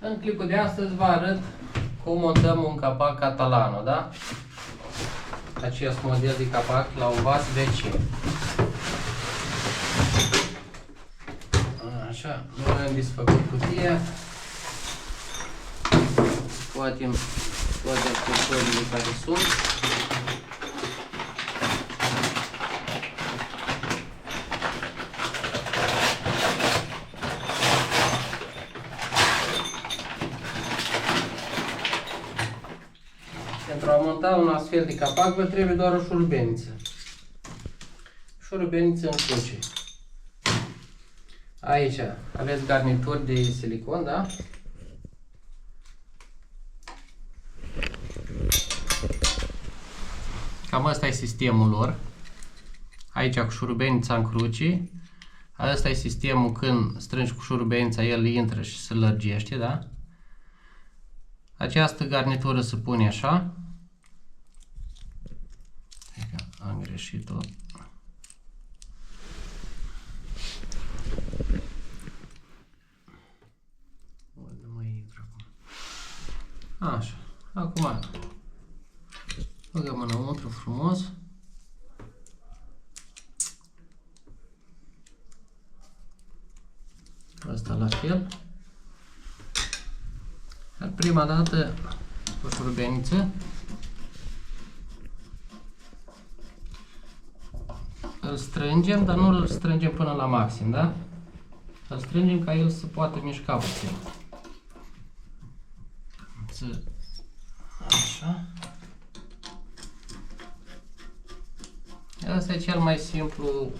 În clipul de astăzi vă arăt cum montăm un capac Catalano, da? Acest model de capac la un vas WC. Așa, noi am desfăcut cutia. Scoatem toate accesoriile care sunt. Pentru a monta un astfel de capac vă trebuie doar o șurubeniță. Șurubeniță în cruce. Aici aveți garnituri de silicon, da? Cam asta e sistemul lor. Aici cu șurubenița în cruce. Asta e sistemul când strângi cu șurubenița, el intră și se lărgește, da? Această garnitură se pune așa. Am greșit-o. Nu mai intră acum. Așa. Acum băgăm înăuntru frumos. Asta la fel. Iar prima dată cu șurubeniță îl strângem, dar nu îl strângem până la maxim, da? Îl strângem ca el să poată mișca puțin. Așa. Asta e cel mai simplu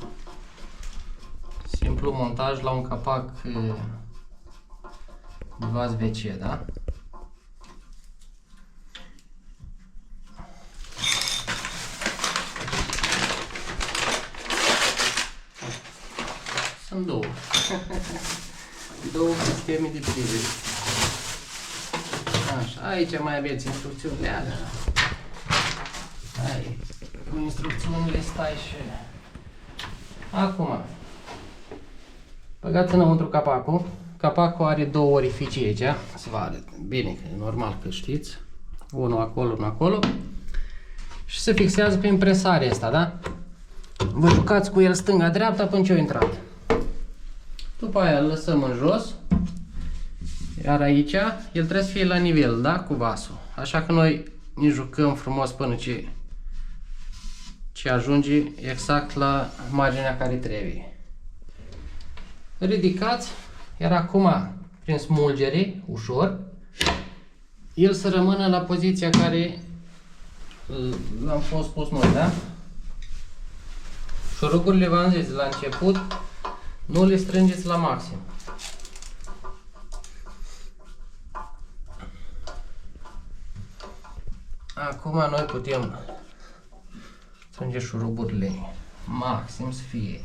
montaj la un capac de vas WC, da? Sunt două. Două sisteme de privire. Așa, aici mai aveți instrucțiunile alea. Hai, cu instrucțiunile stai și... Acum, băgați înăuntru capacul. Capacul are două orificii aici, să vă arăt. Bine, că e normal că știți. Unul acolo, unul acolo. Și se fixează prin presarea asta, da? Vă jucați cu el stânga-dreapta până ce a intrat. După aia îl lăsăm în jos. Iar aici, el trebuie să fie la nivel, da? Cu vasul. Așa că noi ne jucăm frumos până ce ajunge exact la marginea care trebuie. Ridicați, iar acum, prin smulgere, ușor, el să rămână la poziția care l-am fost pus noi, da? Șuruburile, v-am zis, la început, nu le strângeți la maxim. Acum noi putem strânge șuruburile maxim să fie.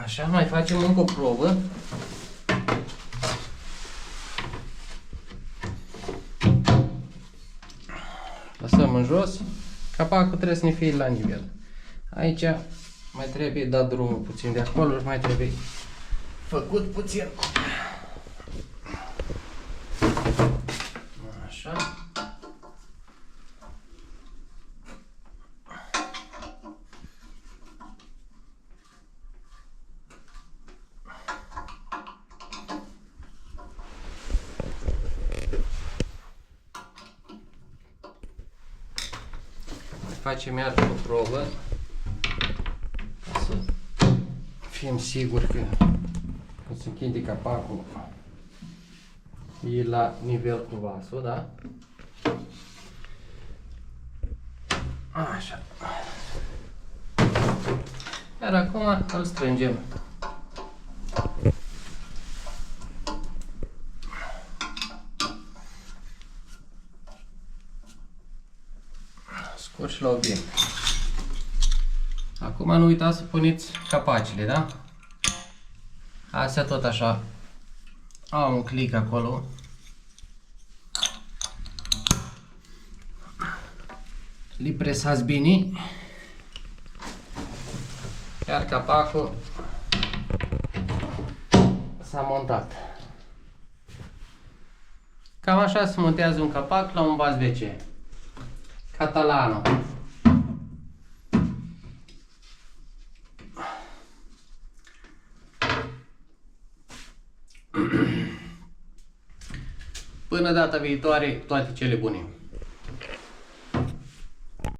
Așa, mai facem încă o probă. Lăsăm în jos. Capacul trebuie să ne fie la nivel. Aici mai trebuie dat drumul puțin de acolo și mai trebuie făcut puțin. Așa. Facem iar o probă ca să fim siguri că când se închide capacul e la nivel cu vasul, da? Așa. Iar acum îl strângem. Scurt și la obiect. Acum nu uitați să puneți capacele, da? Astea tot așa au un click acolo. Le presați bine. Iar capacul s-a montat. Cam așa se montează un capac la un vas WC. Catalano. Până data viitoare, toate cele bune!